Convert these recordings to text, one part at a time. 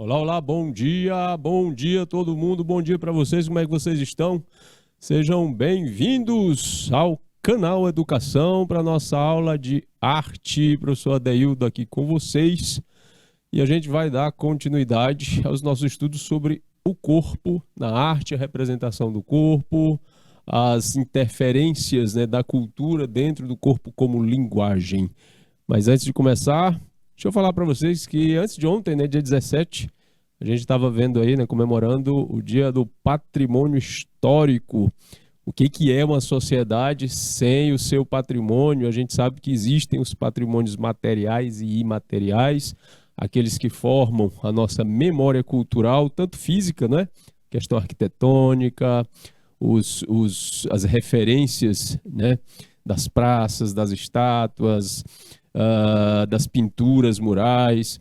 Olá, olá, bom dia todo mundo, bom dia para vocês, como é que vocês estão? Sejam bem-vindos ao canal Educação para nossa aula de arte. Professor Adeildo aqui com vocês e a gente vai dar continuidade aos nossos estudos sobre o corpo na arte, a representação do corpo, as interferências, né, da cultura dentro do corpo como linguagem. Mas antes de começar, deixa eu falar para vocês que antes de ontem, né, dia 17, a gente estava vendo aí, né, comemorando o Dia do Patrimônio Histórico. O que é uma sociedade sem o seu patrimônio? A gente sabe que existem os patrimônios materiais e imateriais, aqueles que formam a nossa memória cultural, tanto física, né, questão arquitetônica, as referências, né, das praças, das estátuas, das pinturas murais,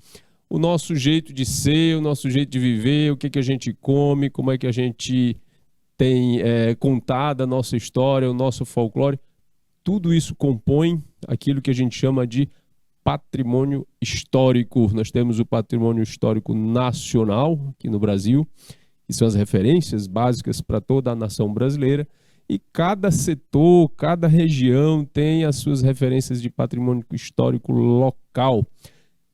o nosso jeito de ser, o nosso jeito de viver, o que a gente come, como é que a gente tem contado a nossa história, o nosso folclore. Tudo isso compõe aquilo que a gente chama de patrimônio histórico. Nós temos o patrimônio histórico nacional aqui no Brasil, que são as referências básicas para toda a nação brasileira. E cada setor, cada região tem as suas referências de patrimônio histórico local.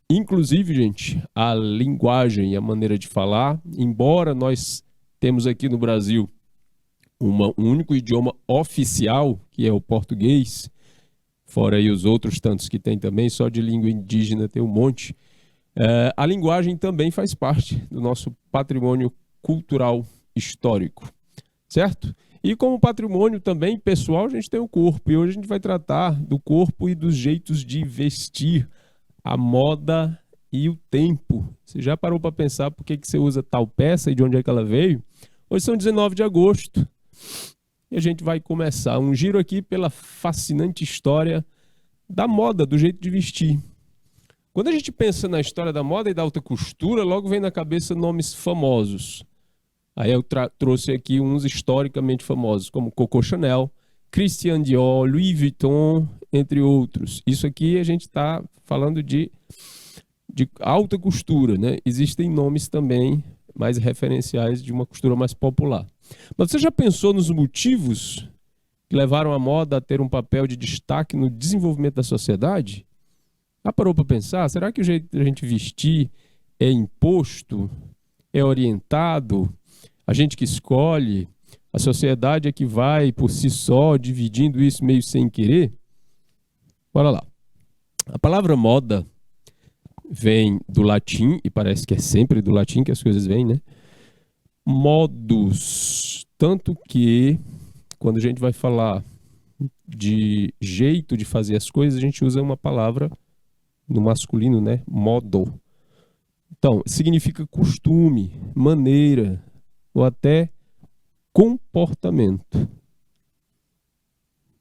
Inclusive, gente, a linguagem e a maneira de falar, embora nós temos aqui no Brasil um único idioma oficial, que é o português, fora aí os outros tantos que tem também, só de língua indígena tem um monte, a linguagem também faz parte do nosso patrimônio cultural histórico, certo? E como patrimônio também pessoal, a gente tem o corpo. E hoje a gente vai tratar do corpo e dos jeitos de vestir, a moda e o tempo. Você já parou para pensar por que você usa tal peça e de onde é que ela veio? Hoje são 19 de agosto e a gente vai começar um giro aqui pela fascinante história da moda, do jeito de vestir. Quando a gente pensa na história da moda e da alta costura, logo vem na cabeça nomes famosos. Aí eu trouxe aqui uns historicamente famosos, como Coco Chanel, Christian Dior, Louis Vuitton, entre outros. Isso aqui a gente está falando de alta costura, né? Existem nomes também mais referenciais de uma costura mais popular. Mas você já pensou nos motivos que levaram a moda a ter um papel de destaque no desenvolvimento da sociedade? Já parou para pensar? Será que o jeito da gente vestir é imposto? É orientado? A gente que escolhe, a sociedade é que vai por si só dividindo isso meio sem querer? Bora lá. A palavra moda vem do latim, e parece que é sempre do latim que as coisas vêm, né? Modus. Tanto que, quando a gente vai falar de jeito de fazer as coisas, a gente usa uma palavra no masculino, né? Modo. Então, significa costume, maneira, ou até comportamento.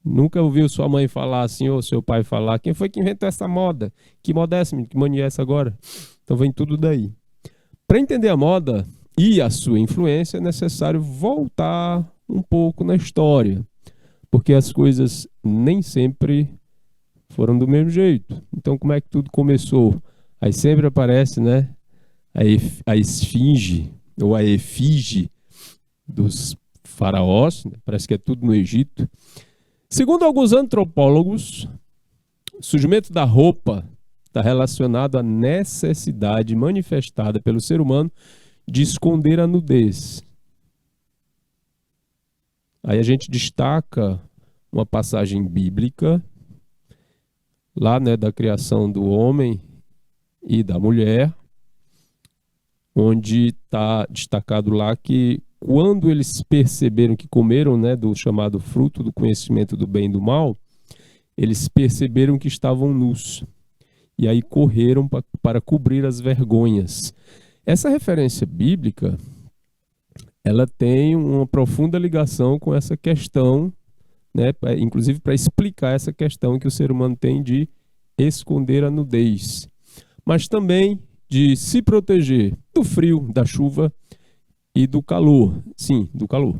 Nunca ouviu sua mãe falar assim, ou seu pai falar, quem foi que inventou essa moda? Que moda é essa, que mania é essa agora? Então vem tudo daí. Para entender a moda e a sua influência, é necessário voltar um pouco na história, porque as coisas nem sempre foram do mesmo jeito. Então como é que tudo começou? Aí sempre aparece, né, a esfinge, ou a efígie dos faraós, né? Parece que é tudo no Egito. Segundo alguns antropólogos, o surgimento da roupa está relacionado à necessidade manifestada pelo ser humano de esconder a nudez. Aí a gente destaca uma passagem bíblica, lá, né, da criação do homem e da mulher, onde está destacado lá que quando eles perceberam que comeram, né, do chamado fruto do conhecimento do bem e do mal, eles perceberam que estavam nus. E aí correram para cobrir as vergonhas. Essa referência bíblica, ela tem uma profunda ligação com essa questão, né, inclusive para explicar essa questão que o ser humano tem de esconder a nudez. Mas também de se proteger do frio, da chuva e do calor. Sim, do calor.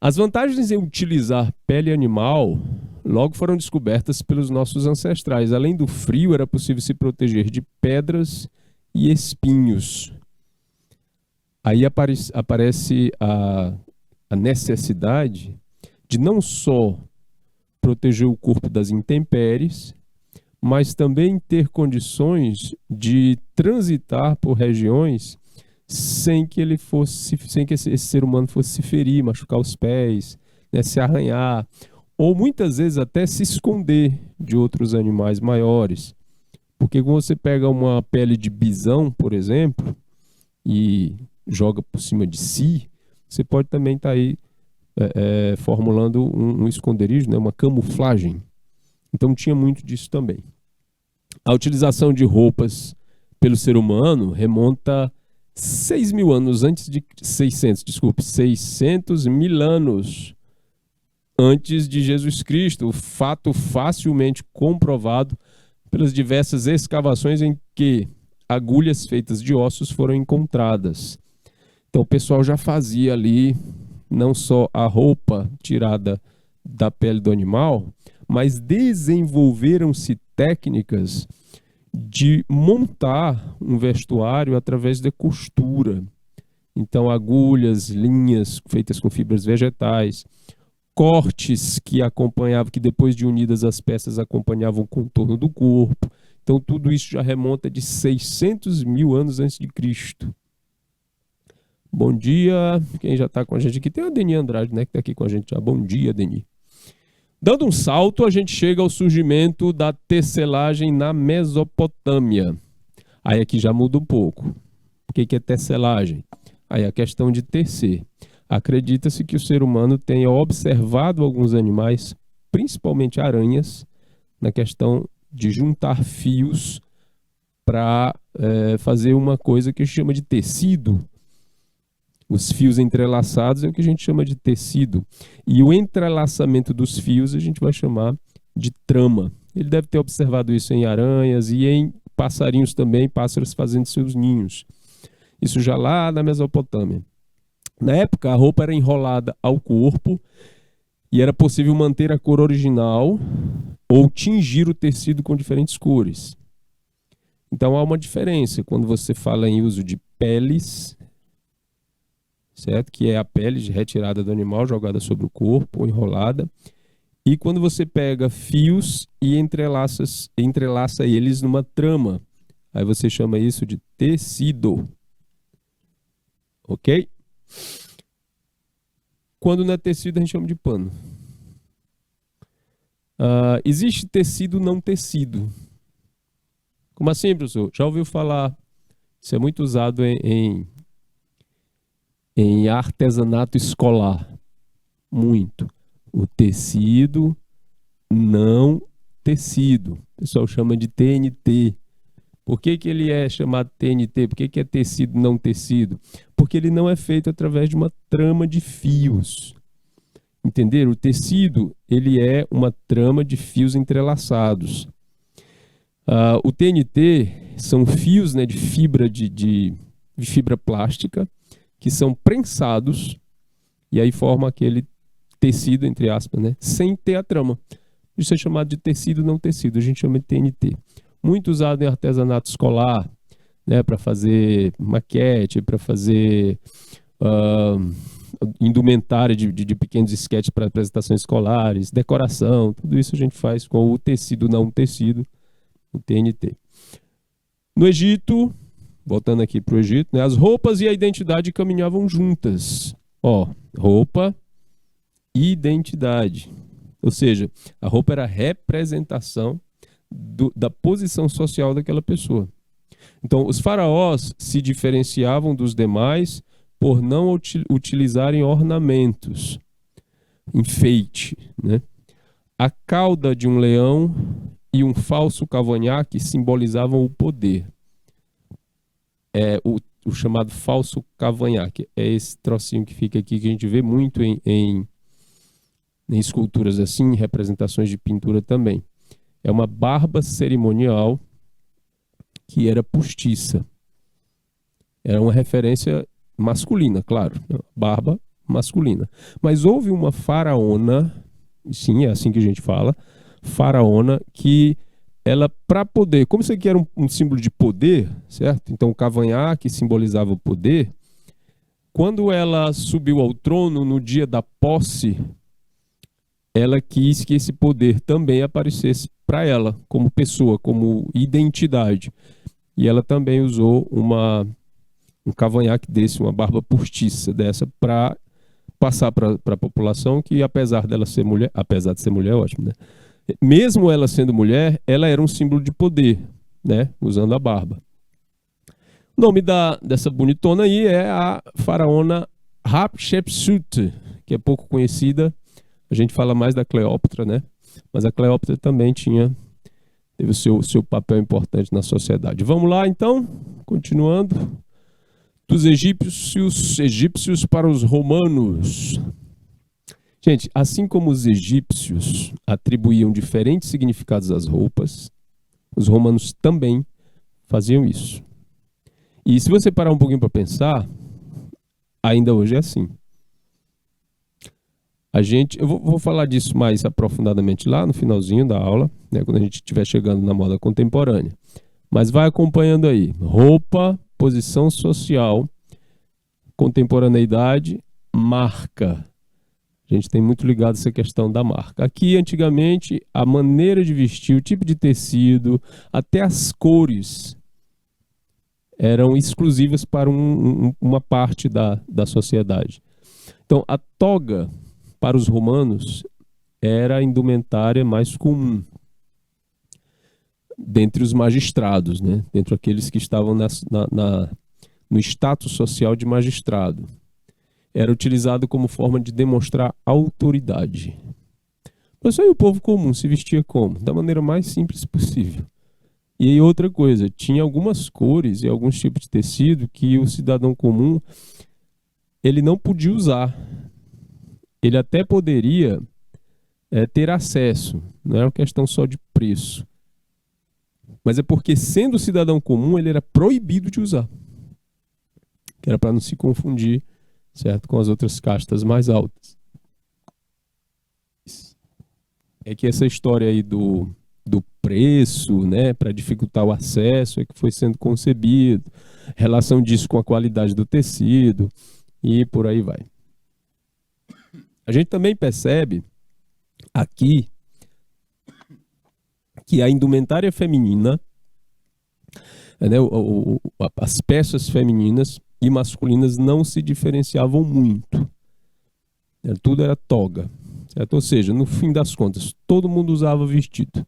As vantagens em utilizar pele animal logo foram descobertas pelos nossos ancestrais. Além do frio, era possível se proteger de pedras e espinhos. Aí aparece a necessidade de não só proteger o corpo das intempéries, mas também ter condições de transitar por regiões sem que esse ser humano fosse se ferir, machucar os pés, né, se arranhar, ou muitas vezes até se esconder de outros animais maiores. Porque quando você pega uma pele de bisão, por exemplo, e joga por cima de si, você pode também estar aí formulando um esconderijo, né, uma camuflagem. Então tinha muito disso também. A utilização de roupas pelo ser humano remonta 600 mil anos antes de Jesus Cristo, fato facilmente comprovado pelas diversas escavações em que agulhas feitas de ossos foram encontradas. Então o pessoal já fazia ali não só a roupa tirada da pele do animal, mas desenvolveram-se técnicas de montar um vestuário através da costura. Então agulhas, linhas feitas com fibras vegetais, cortes que depois de unidas as peças acompanhavam o contorno do corpo. Então tudo isso já remonta de 600 mil anos antes de Cristo. Bom dia, quem já está com a gente aqui? Tem a Deni Andrade, né, que está aqui com a gente já. Bom dia, Deni. Dando um salto, a gente chega ao surgimento da tecelagem na Mesopotâmia. Aí aqui já muda um pouco. O que é tecelagem? Aí a questão de tecer. Acredita-se que o ser humano tenha observado alguns animais, principalmente aranhas, na questão de juntar fios para fazer uma coisa que a gente chama de tecido. Os fios entrelaçados é o que a gente chama de tecido. E o entrelaçamento dos fios a gente vai chamar de trama. Ele deve ter observado isso em aranhas e em passarinhos também, pássaros fazendo seus ninhos. Isso já lá na Mesopotâmia. Na época, a roupa era enrolada ao corpo e era possível manter a cor original ou tingir o tecido com diferentes cores. Então há uma diferença quando você fala em uso de peles, certo? Que é a pele retirada do animal, jogada sobre o corpo, ou enrolada. E quando você pega fios e entrelaça eles numa trama, aí você chama isso de tecido. Ok? Quando não é tecido, a gente chama de pano. Existe tecido não tecido. Como assim, professor? Já ouviu falar? Isso é muito usado em artesanato escolar. Muito. O tecido não tecido. O pessoal chama de TNT. Por que ele é chamado TNT? Por que é tecido não tecido? Porque ele não é feito através de uma trama de fios. Entenderam? O tecido, ele é uma trama de fios entrelaçados. O TNT são fios, né, de fibra plástica que são prensados e aí forma aquele tecido, entre aspas, né, sem ter a trama. Isso é chamado de tecido não tecido, a gente chama de TNT. Muito usado em artesanato escolar, né, para fazer maquete, para fazer indumentária de pequenos esquetes para apresentações escolares, decoração, tudo isso a gente faz com o tecido não tecido, o TNT. No Egito, voltando aqui para o Egito, né, as roupas e a identidade caminhavam juntas. Roupa e identidade. Ou seja, a roupa era a representação da posição social daquela pessoa. Então, os faraós se diferenciavam dos demais por não utilizarem ornamentos, enfeite, né? A cauda de um leão e um falso cavanhaque simbolizavam o poder. O chamado falso cavanhaque. É esse trocinho que fica aqui, que a gente vê muito em esculturas assim, em representações de pintura também. É uma barba cerimonial que era postiça. Era uma referência masculina, claro. Barba masculina. Mas houve uma faraona, sim, é assim que a gente fala, faraona, que ela para poder, como isso aqui era um símbolo de poder, certo? Então o cavanhaque simbolizava o poder. Quando ela subiu ao trono no dia da posse, ela quis que esse poder também aparecesse para ela, como pessoa, como identidade. E ela também usou um cavanhaque desse, uma barba postiça dessa, para passar para a população que, apesar de ser mulher, ótimo, né? Mesmo ela sendo mulher, ela era um símbolo de poder, né? Usando a barba. O nome dessa bonitona aí é a faraona Hatshepsut, que é pouco conhecida. A gente fala mais da Cleópatra, né? Mas a Cleópatra também teve o seu papel importante na sociedade. Vamos lá, então, continuando. Dos egípcios para os romanos. Gente, assim como os egípcios atribuíam diferentes significados às roupas, os romanos também faziam isso. E se você parar um pouquinho para pensar, ainda hoje é assim. Eu vou falar disso mais aprofundadamente lá no finalzinho da aula, né, quando a gente estiver chegando na moda contemporânea. Mas vai acompanhando aí. Roupa, posição social, contemporaneidade, marca. A gente tem muito ligado essa questão da marca. Aqui, antigamente, a maneira de vestir, o tipo de tecido, até as cores eram exclusivas para uma parte da sociedade. Então, a toga, para os romanos, era a indumentária mais comum dentre os magistrados, né? Dentre aqueles que estavam no status social de magistrado. Era utilizado como forma de demonstrar autoridade. Mas aí o povo comum se vestia como? Da maneira mais simples possível. E aí outra coisa, tinha algumas cores e alguns tipos de tecido que o cidadão comum ele não podia usar. Ele até poderia ter acesso, não é uma questão só de preço. Mas é porque, sendo cidadão comum, ele era proibido de usar. Que era para não se confundir, certo, com as outras castas mais altas. É que essa história aí do preço, né, para dificultar o acesso, é que foi sendo concebido, relação disso com a qualidade do tecido e por aí vai. A gente também percebe aqui que a indumentária feminina, né, as peças femininas e masculinas não se diferenciavam muito. Tudo era toga. Certo? Ou seja, no fim das contas, todo mundo usava vestido.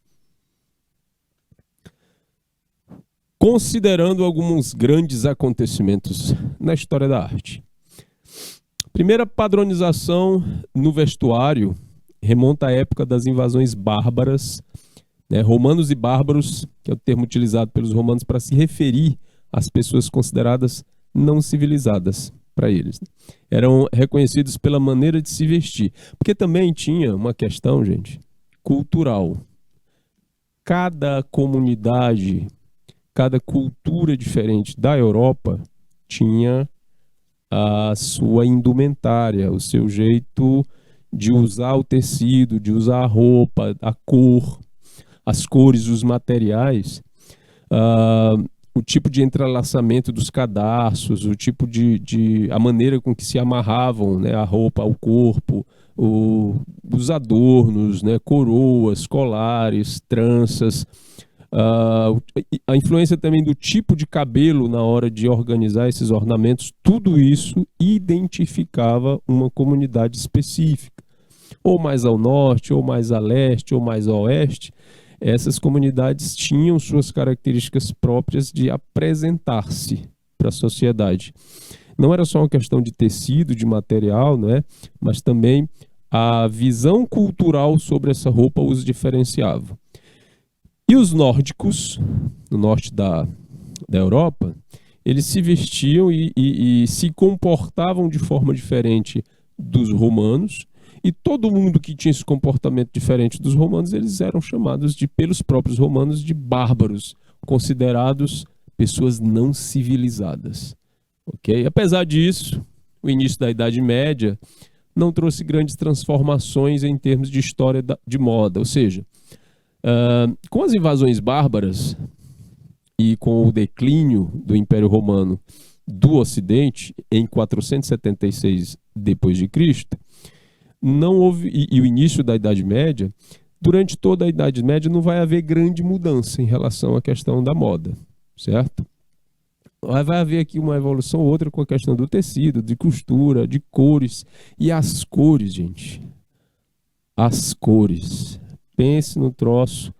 Considerando alguns grandes acontecimentos na história da arte. A primeira padronização no vestuário remonta à época das invasões bárbaras, né? Romanos e bárbaros, que é o termo utilizado pelos romanos para se referir às pessoas consideradas não civilizadas para eles. Eram reconhecidos pela maneira de se vestir. Porque também tinha uma questão, gente, cultural. Cada comunidade, cada cultura diferente da Europa tinha a sua indumentária, o seu jeito de usar o tecido, de usar a roupa, a cor, as cores, os materiais, o tipo de entrelaçamento dos cadarços, o tipo a maneira com que se amarravam, né, a roupa ao corpo, os adornos, né, coroas, colares, tranças, a influência também do tipo de cabelo na hora de organizar esses ornamentos, tudo isso identificava uma comunidade específica, ou mais ao norte, ou mais a leste, ou mais a oeste. Essas comunidades tinham suas características próprias de apresentar-se para a sociedade. Não era só uma questão de tecido, de material, né? Mas também a visão cultural sobre essa roupa os diferenciava. E os nórdicos, no norte da Europa, eles se vestiam e se comportavam de forma diferente dos romanos, e todo mundo que tinha esse comportamento diferente dos romanos, eles eram chamados pelos próprios romanos de bárbaros, considerados pessoas não civilizadas. Okay? Apesar disso, o início da Idade Média não trouxe grandes transformações em termos de história de moda, ou seja, Com as invasões bárbaras e com o declínio do Império Romano do Ocidente, em 476 d.C., não houve, e o início da Idade Média, durante toda a Idade Média não vai haver grande mudança em relação à questão da moda, certo? Vai haver aqui uma evolução ou outra com a questão do tecido, de costura, de cores. E as cores, gente. As cores. Pense no troço,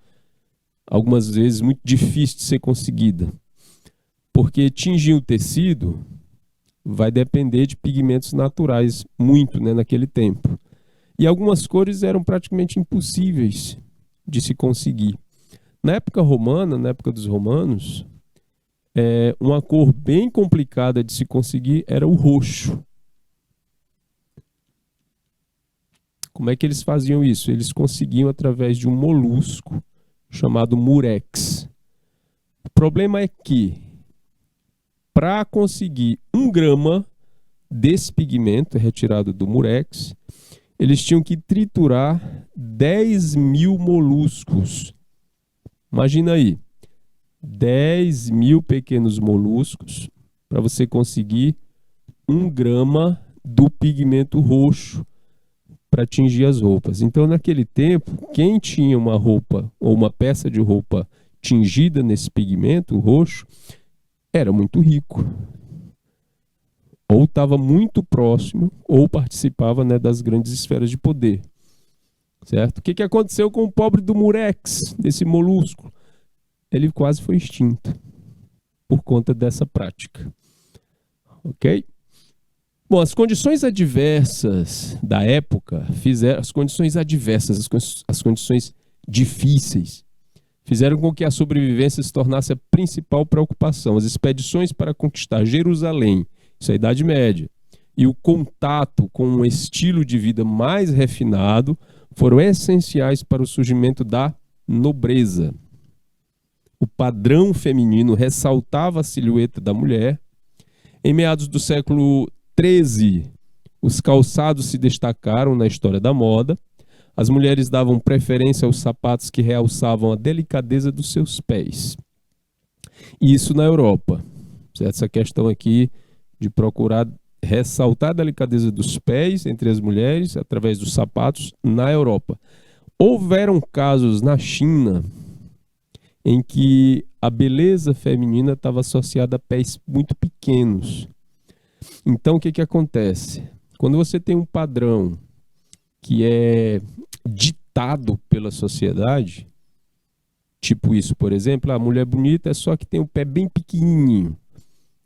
algumas vezes muito difícil de ser conseguida. Porque tingir o tecido vai depender de pigmentos naturais, muito, né, naquele tempo. E algumas cores eram praticamente impossíveis de se conseguir. Na época romana, na época dos romanos, uma cor bem complicada de se conseguir era o roxo. Como é que eles faziam isso? Eles conseguiam através de um molusco chamado murex. O problema é que, para conseguir 1 grama desse pigmento retirado do murex, eles tinham que triturar 10.000 moluscos. Imagina aí, 10.000 pequenos moluscos para você conseguir 1 grama do pigmento roxo para tingir as roupas. Então, naquele tempo, quem tinha uma roupa ou uma peça de roupa tingida nesse pigmento roxo era muito rico. Ou estava muito próximo, ou participava, né, das grandes esferas de poder. Certo? O que aconteceu com o pobre do murex, desse molusco? Ele quase foi extinto por conta dessa prática. Ok? Bom, as condições adversas da época fizeram, as condições difíceis, fizeram com que a sobrevivência se tornasse a principal preocupação. As expedições para conquistar Jerusalém, isso é a Idade Média, e o contato com um estilo de vida mais refinado foram essenciais para o surgimento da nobreza. O padrão feminino ressaltava a silhueta da mulher. Em meados do século XIII, os calçados se destacaram na história da moda. As mulheres davam preferência aos sapatos que realçavam a delicadeza dos seus pés. Isso na Europa. Certo? Essa questão aqui de procurar ressaltar a delicadeza dos pés entre as mulheres através dos sapatos na Europa. Houveram casos na China em que a beleza feminina estava associada a pés muito pequenos. Então, o que acontece? Quando você tem um padrão que é ditado pela sociedade, tipo isso, por exemplo, a mulher bonita é só que tem o pé bem pequenininho.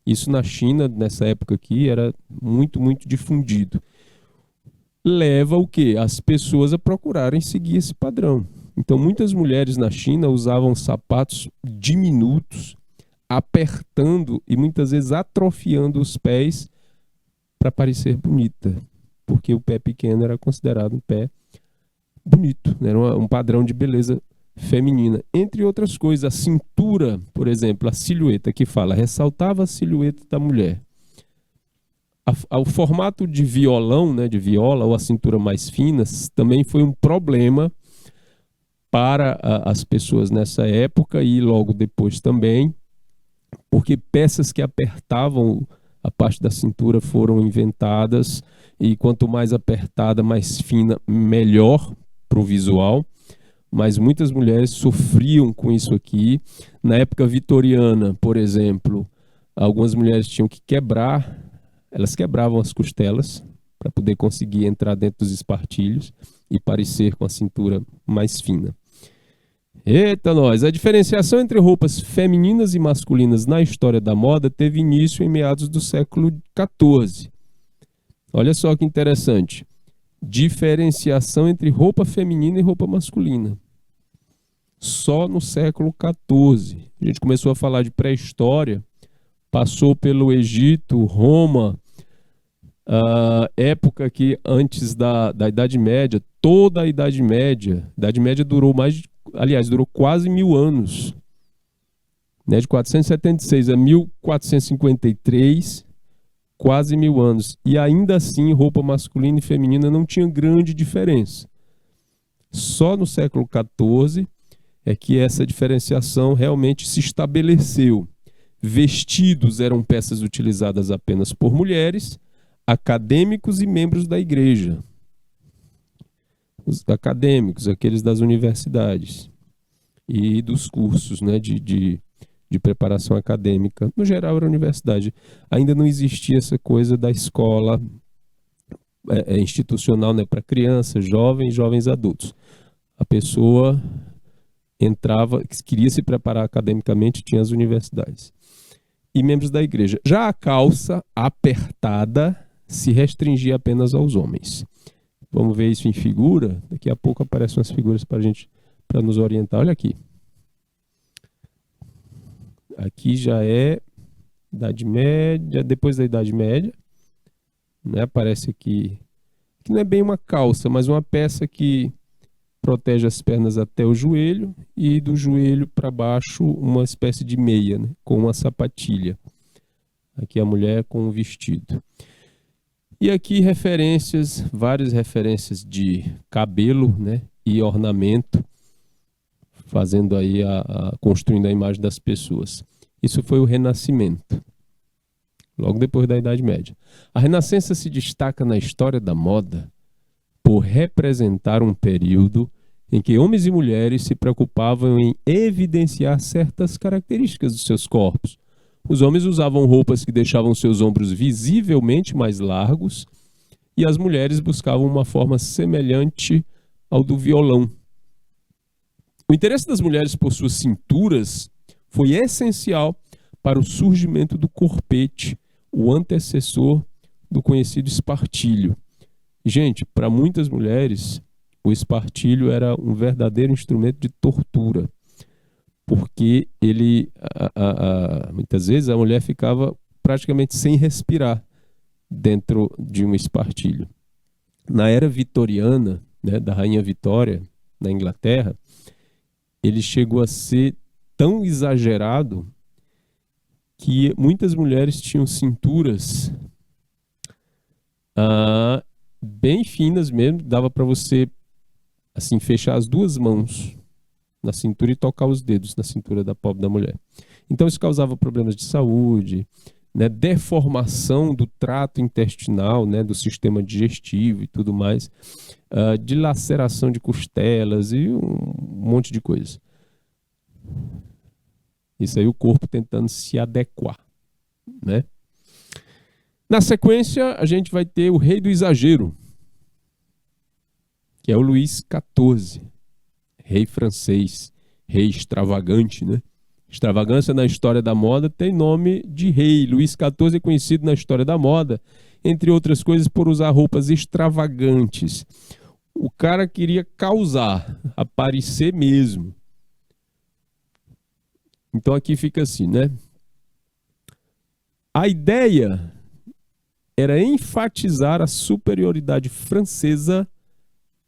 Isso na China, nessa época aqui, era muito, muito difundido. Leva o quê? As pessoas a procurarem seguir esse padrão. Então, muitas mulheres na China usavam sapatos diminutos, apertando e muitas vezes atrofiando os pés para parecer bonita, porque o pé pequeno era considerado um pé bonito, né? Era um padrão de beleza feminina. Entre outras coisas, a cintura, por exemplo, a silhueta que fala, ressaltava a silhueta da mulher. O formato de violão, né, de viola, ou a cintura mais fina, também foi um problema para as pessoas nessa época e logo depois também, porque peças que apertavam a parte da cintura foram inventadas e quanto mais apertada, mais fina, melhor para o visual. Mas muitas mulheres sofriam com isso aqui. Na época vitoriana, por exemplo, algumas mulheres tinham que quebrar, elas quebravam as costelas para poder conseguir entrar dentro dos espartilhos e parecer com a cintura mais fina. Eita nós! A diferenciação entre roupas femininas e masculinas na história da moda teve início em meados do século XIV. Olha só que interessante. Diferenciação entre roupa feminina e roupa masculina. Só no século XIV. A gente começou a falar de pré-história, passou pelo Egito, Roma, época que antes da Idade Média, toda a Idade Média durou durou quase 1000 anos. Né? De 476 a 1453, quase 1000 anos. E ainda assim, roupa masculina e feminina não tinha grande diferença. Só no século XIV é que essa diferenciação realmente se estabeleceu. Vestidos eram peças utilizadas apenas por mulheres, acadêmicos e membros da igreja. Os acadêmicos, aqueles das universidades e dos cursos, né, de preparação acadêmica. No geral, era universidade. Ainda não existia essa coisa da escola institucional, né, para crianças, jovens adultos. A pessoa entrava, queria se preparar academicamente, tinha as universidades. E membros da igreja. Já a calça apertada se restringia apenas aos homens. Vamos ver isso em figura. Daqui a pouco aparecem umas figuras para nos orientar. Olha aqui. Aqui já é Idade Média, depois da Idade Média. Né? Parece que não é bem uma calça, mas uma peça que protege as pernas até o joelho e do joelho para baixo uma espécie de meia, né? Com uma sapatilha. Aqui a mulher com um vestido. E aqui referências, várias referências de cabelo, né? E ornamento, fazendo aí construindo a imagem das pessoas. Isso foi o Renascimento, logo depois da Idade Média. A Renascença se destaca na história da moda por representar um período em que homens e mulheres se preocupavam em evidenciar certas características dos seus corpos. Os homens usavam roupas que deixavam seus ombros visivelmente mais largos e as mulheres buscavam uma forma semelhante ao do violão. O interesse das mulheres por suas cinturas foi essencial para o surgimento do corpete, o antecessor do conhecido espartilho. Gente, para muitas mulheres, o espartilho era um verdadeiro instrumento de tortura, porque muitas vezes a mulher ficava praticamente sem respirar dentro de um espartilho. Na era vitoriana, né, da Rainha Vitória, na Inglaterra, ele chegou a ser tão exagerado que muitas mulheres tinham cinturas bem finas mesmo, dava para você assim fechar as duas mãos na cintura e tocar os dedos na cintura da pobre da mulher. Então isso causava problemas de saúde, né, deformação do trato intestinal, né, do sistema digestivo e tudo mais, dilaceração de costelas e um monte de coisa. Isso aí o corpo tentando se adequar, né? Na sequência, a gente vai ter o rei do exagero, que é o Luís XIV, rei francês, rei extravagante, né? Extravagância na história da moda tem nome de rei. Luís XIV é conhecido na história da moda, entre outras coisas, por usar roupas extravagantes. O cara queria causar, aparecer mesmo. Então aqui fica assim, né? A ideia era enfatizar a superioridade francesa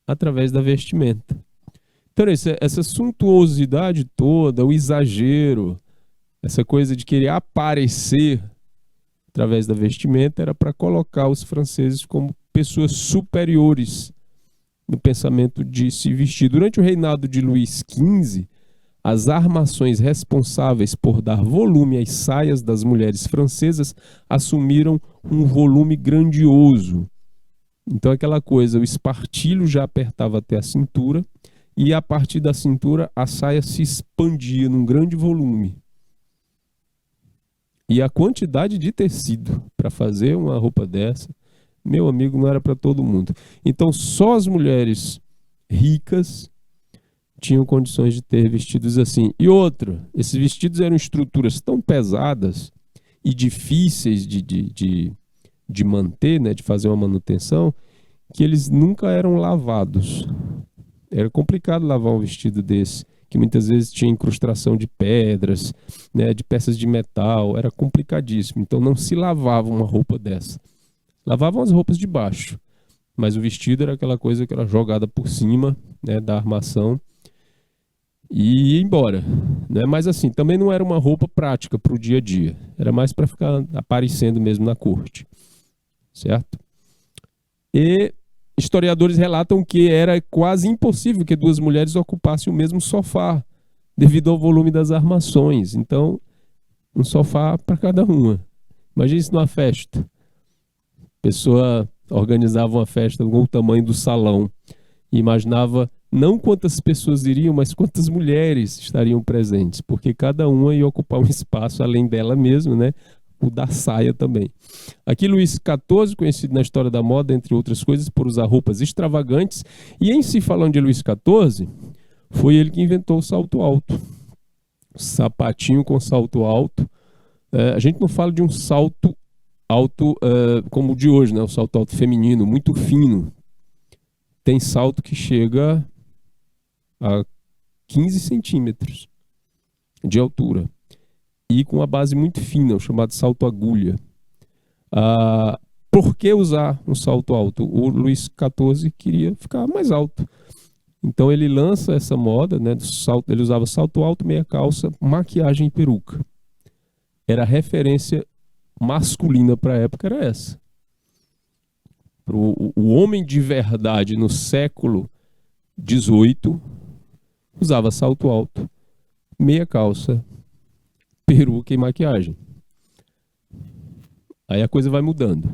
através da vestimenta. Então essa suntuosidade toda, o exagero, essa coisa de querer aparecer através da vestimenta era para colocar os franceses como pessoas superiores no pensamento de se vestir. Durante o reinado de Luís XV, as armações responsáveis por dar volume às saias das mulheres francesas assumiram um volume grandioso. Então aquela coisa, o espartilho já apertava até a cintura e a partir da cintura a saia se expandia num grande volume. E a quantidade de tecido para fazer uma roupa dessa, meu amigo, não era para todo mundo. Então só as mulheres ricas tinham condições de ter vestidos assim. E outro, esses vestidos eram estruturas tão pesadas e difíceis de manter, né, de fazer uma manutenção, que eles nunca eram lavados. Era complicado lavar um vestido desse, que muitas vezes tinha incrustação de pedras, né, de peças de metal, era complicadíssimo. Então não se lavava uma roupa dessa. Lavavam as roupas de baixo, mas o vestido era aquela coisa que era jogada por cima, né, da armação e ia embora, né? Mas assim, também não era uma roupa prática para o dia a dia, era mais para ficar aparecendo mesmo na corte, certo? E historiadores relatam que era quase impossível que duas mulheres ocupassem o mesmo sofá devido ao volume das armações. Então, um sofá para cada uma. Imagina isso numa festa. A pessoa organizava uma festa com o tamanho do salão e imaginava não quantas pessoas iriam, mas quantas mulheres estariam presentes, porque cada uma ia ocupar um espaço além dela mesma, né? O da saia também. Aqui Luís XIV, conhecido na história da moda, entre outras coisas, por usar roupas extravagantes, e em si falando de Luís XIV, foi ele que inventou o salto alto. Sapatinho com salto alto. A gente não fala de um salto alto como o de hoje, né? O salto alto feminino, muito fino. Tem salto que chega a 15 centímetros de altura e com uma base muito fina, o chamado salto agulha. Por que usar um salto alto? O Luís XIV queria ficar mais alto. Então ele lança essa moda, né, do salto, ele usava salto alto, meia calça, maquiagem e peruca. Era a referência masculina para a época, era essa. O homem de verdade no século XVIII usava salto alto, meia calça, peruca e maquiagem. Aí a coisa vai mudando.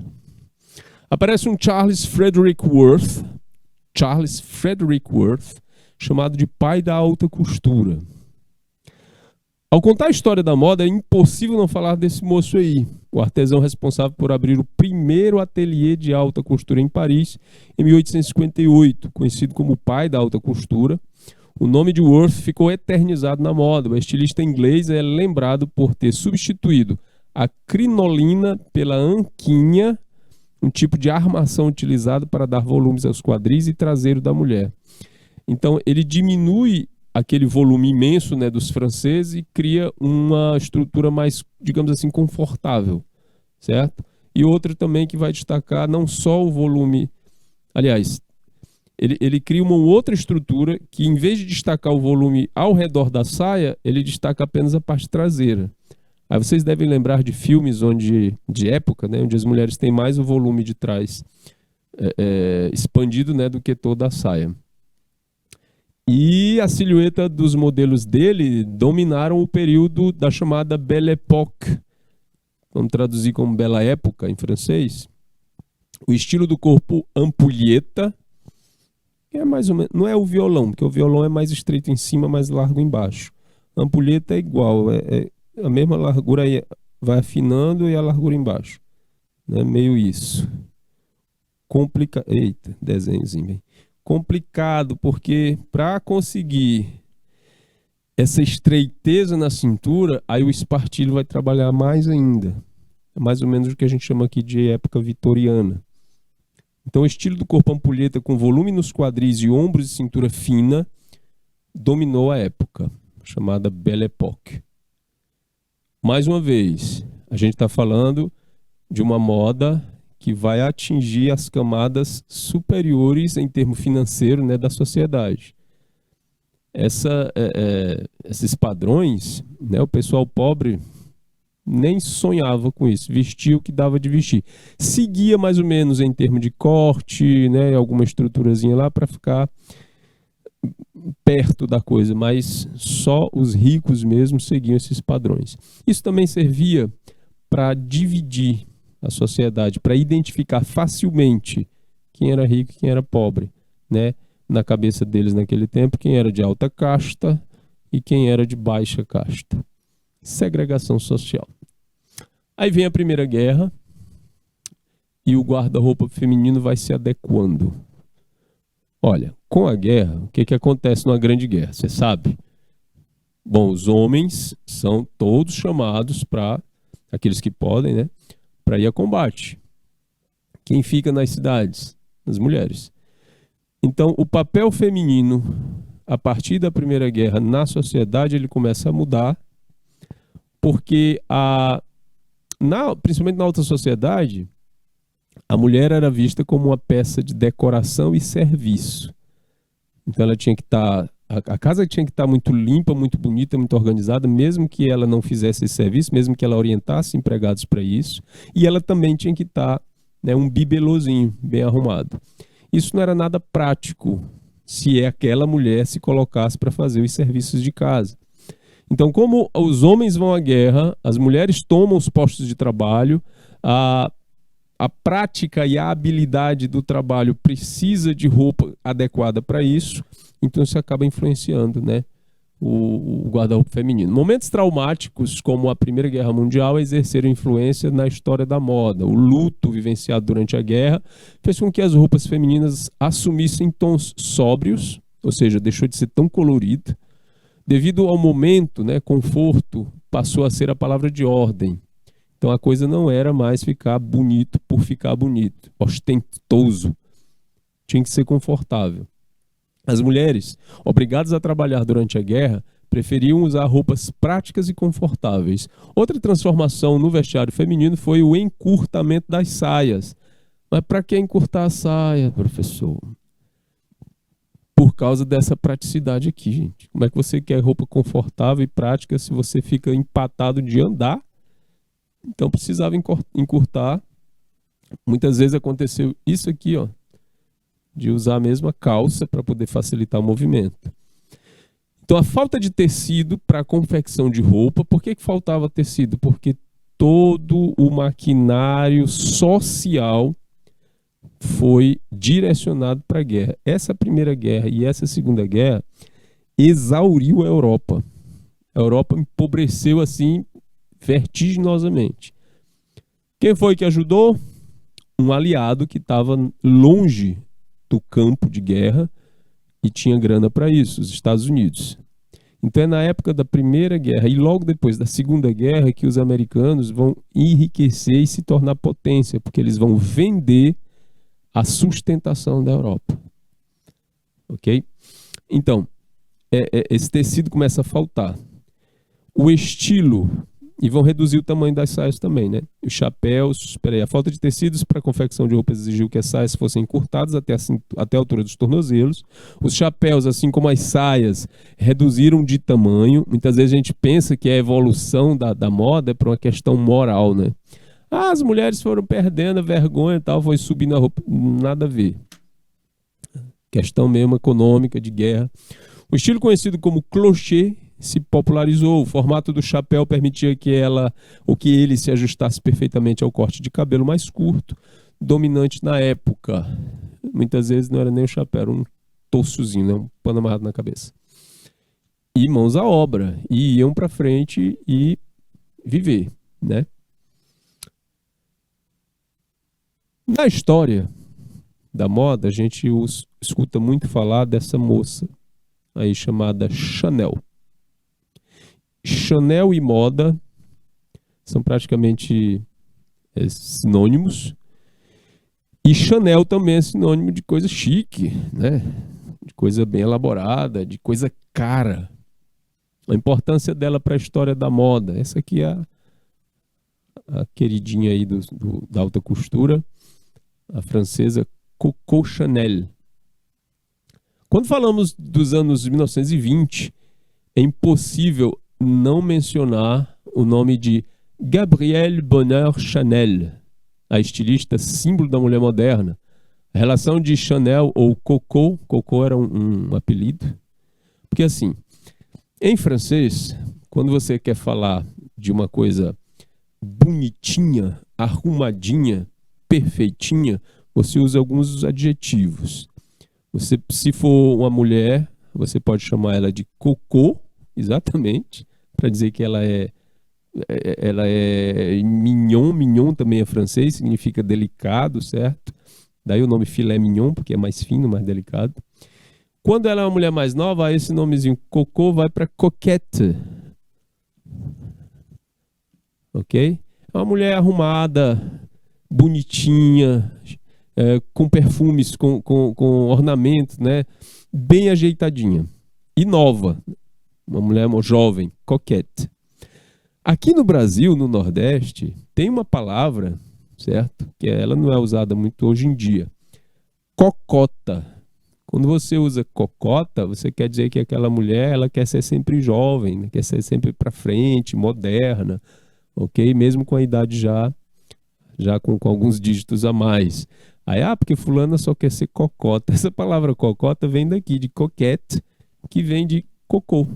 Aparece um Charles Frederick Worth, chamado de pai da alta costura. Ao contar a história da moda, é impossível não falar desse moço aí, o artesão responsável por abrir o primeiro ateliê de alta costura em Paris, em 1858, conhecido como o pai da alta costura. O nome de Worth ficou eternizado na moda. O estilista inglês é lembrado por ter substituído a crinolina pela anquinha, um tipo de armação utilizado para dar volumes aos quadris e traseiro da mulher. Então, ele diminui aquele volume imenso, né, dos franceses e cria uma estrutura mais, digamos assim, confortável, certo? E outra também que vai destacar não só o volume, aliás, ele cria uma outra estrutura que, em vez de destacar o volume ao redor da saia, ele destaca apenas a parte traseira. Aí vocês devem lembrar de filmes de época, né, onde as mulheres têm mais o volume de trás expandido, né, do que toda a saia. E a silhueta dos modelos dele dominaram o período da chamada Belle Époque. Vamos traduzir como Bela Época em francês. O estilo do corpo ampulheta, que é mais ou menos, não é o violão, porque o violão é mais estreito em cima, mais largo embaixo. A ampulheta é igual, a mesma largura, vai afinando e a largura embaixo. É meio isso. Eita, desenhozinho, bem. Complicado, porque para conseguir essa estreiteza na cintura, aí o espartilho vai trabalhar mais ainda. É mais ou menos o que a gente chama aqui de época vitoriana. Então o estilo do corpo ampulheta com volume nos quadris e ombros e cintura fina dominou a época, chamada Belle Époque. Mais uma vez, a gente está falando de uma moda que vai atingir as camadas superiores em termo financeiro, né, da sociedade. Esses padrões, né, o pessoal pobre nem sonhava com isso, vestia o que dava de vestir. Seguia mais ou menos em termos de corte, né, alguma estruturazinha lá para ficar perto da coisa, mas só os ricos mesmo seguiam esses padrões. Isso também servia para dividir a sociedade, para identificar facilmente quem era rico e quem era pobre, né? Na cabeça deles naquele tempo, quem era de alta casta e quem era de baixa casta. Segregação social. Aí vem a Primeira Guerra e o guarda-roupa feminino vai se adequando. Olha, com a guerra, o que acontece numa grande guerra? Você sabe? Bom, os homens são todos chamados para, aqueles que podem, né, para ir a combate. Quem fica nas cidades? As mulheres. Então, o papel feminino, a partir da Primeira Guerra na sociedade, ele começa a mudar, porque principalmente na alta sociedade, a mulher era vista como uma peça de decoração e serviço. Então ela tinha que estar, a casa tinha que estar muito limpa, muito bonita, muito organizada, mesmo que ela não fizesse esse serviço, mesmo que ela orientasse empregados para isso. E ela também tinha que estar, né, um bibelozinho, bem arrumado. Isso não era nada prático se aquela mulher se colocasse para fazer os serviços de casa. Então, como os homens vão à guerra, as mulheres tomam os postos de trabalho, a prática e a habilidade do trabalho precisa de roupa adequada para isso, então isso acaba influenciando, né, o guarda-roupa feminino. Momentos traumáticos, como a Primeira Guerra Mundial, exerceram influência na história da moda. O luto vivenciado durante a guerra fez com que as roupas femininas assumissem tons sóbrios, ou seja, deixou de ser tão colorida. Devido ao momento, né, conforto passou a ser a palavra de ordem. Então a coisa não era mais ficar bonito por ficar bonito, ostentoso. Tinha que ser confortável. As mulheres, obrigadas a trabalhar durante a guerra, preferiam usar roupas práticas e confortáveis. Outra transformação no vestiário feminino foi o encurtamento das saias. Mas para que encurtar a saia, professor? Por causa dessa praticidade aqui, gente. Como é que você quer roupa confortável e prática se você fica empatado de andar? Então precisava encurtar. Muitas vezes aconteceu isso aqui, ó, de usar a mesma calça para poder facilitar o movimento. Então a falta de tecido para a confecção de roupa, por que faltava tecido? Porque todo o maquinário social foi direcionado para a guerra. Essa Primeira Guerra e essa Segunda Guerra exauriu a Europa. A Europa empobreceu assim vertiginosamente. Quem foi que ajudou? Um aliado que estava longe do campo de guerra e tinha grana para isso, os Estados Unidos. Então é na época da Primeira Guerra e logo depois da Segunda Guerra que os americanos vão enriquecer e se tornar potência, porque eles vão vender a sustentação da Europa. Ok? Então, esse tecido começa a faltar. O estilo, e vão reduzir o tamanho das saias também, né? Os chapéus, a falta de tecidos para a confecção de roupas exigiu que as saias fossem encurtadas até a altura dos tornozelos. Os chapéus, assim como as saias, reduziram de tamanho. Muitas vezes a gente pensa que a evolução da moda é por uma questão moral, né? Ah, as mulheres foram perdendo a vergonha e tal, foi subindo a roupa. Nada a ver. Questão mesmo econômica, de guerra. O estilo conhecido como cloché se popularizou. O formato do chapéu permitia que ele se ajustasse perfeitamente ao corte de cabelo mais curto, dominante na época. Muitas vezes não era nem o chapéu, era um torçozinho, né? Um pano amarrado na cabeça. E mãos à obra. E iam para frente e viver, né? Na história da moda, a gente escuta muito falar dessa moça aí chamada Chanel. Chanel e moda são praticamente sinônimos. E Chanel também é sinônimo de coisa chique, né? De coisa bem elaborada, de coisa cara. A importância dela para a história da moda. Essa aqui é a queridinha aí da alta costura, a francesa Coco Chanel. Quando falamos dos anos 1920, é impossível não mencionar o nome de Gabrielle Bonheur Chanel, a estilista símbolo da mulher moderna. A relação de Chanel ou Coco era um apelido, porque assim, em francês, quando você quer falar de uma coisa bonitinha, arrumadinha, perfeitinha, você usa alguns adjetivos. Se for uma mulher, você pode chamar ela de Coco, exatamente, para dizer que ela é mignon. Mignon também é francês, significa delicado, certo? Daí o nome filé mignon, porque é mais fino, mais delicado. Quando ela é uma mulher mais nova, esse nomezinho Coco vai para coquette. Ok? É uma mulher arrumada, bonitinha, com perfumes, com ornamentos, né? Bem ajeitadinha. E nova. Uma mulher jovem, coquette. Aqui no Brasil, no Nordeste, tem uma palavra, certo? Que ela não é usada muito hoje em dia. Cocota. Quando você usa cocota, você quer dizer que aquela mulher, ela quer ser sempre jovem, né? Quer ser sempre para frente, moderna, ok? Mesmo com a idade já com alguns dígitos a mais. Aí, porque fulana só quer ser cocota. Essa palavra cocota vem daqui, de coquette, que vem de cocô,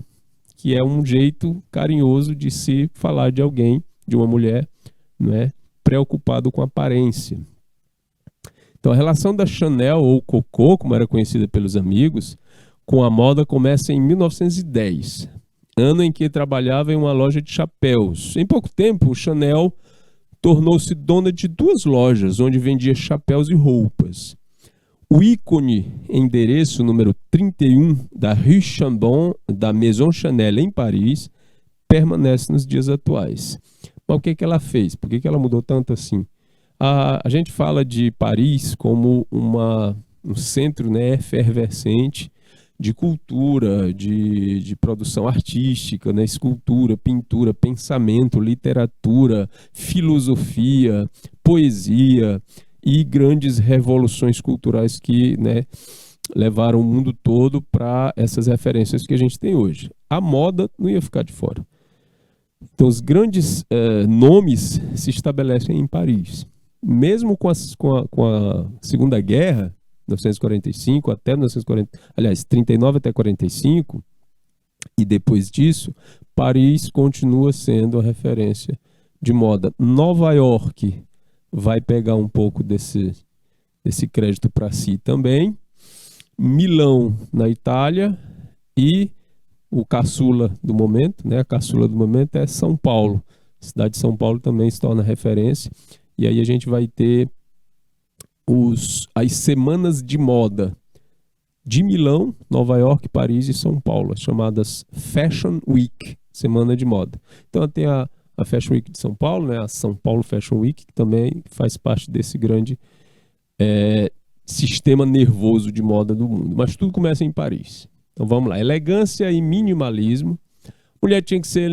que é um jeito carinhoso de se falar de alguém, de uma mulher, né, preocupado com a aparência. Então a relação da Chanel, ou Coco, como era conhecida pelos amigos, com a moda começa em 1910, ano em que trabalhava em uma loja de chapéus. Em pouco tempo, Chanel tornou-se dona de 2 lojas, onde vendia chapéus e roupas. O ícone endereço número 31 da Rue Chambon, da Maison Chanel em Paris, permanece nos dias atuais. Mas o que ela fez? Por que ela mudou tanto assim? A gente fala de Paris como um centro, né, efervescente de cultura, de produção artística, né, escultura, pintura, pensamento, literatura, filosofia, poesia e grandes revoluções culturais que, né, levaram o mundo todo para essas referências que a gente tem hoje. A moda não ia ficar de fora. Então, os grandes nomes se estabelecem em Paris. Mesmo com a Segunda Guerra, 1945 até 1940, aliás, 39 até 45, e depois disso, Paris continua sendo a referência de moda. Nova York vai pegar um pouco desse crédito para si também. Milão, na Itália, e o caçula do momento, né? A caçula do momento é São Paulo. A cidade de São Paulo também se torna referência. E aí a gente vai ter as semanas de moda de Milão, Nova York, Paris e São Paulo, as chamadas Fashion Week, semana de moda. Então tem a Fashion Week de São Paulo, né? A São Paulo Fashion Week, que também faz parte desse grande sistema nervoso de moda do mundo. Mas tudo começa em Paris. Então vamos lá, elegância e minimalismo. Mulher tinha que ter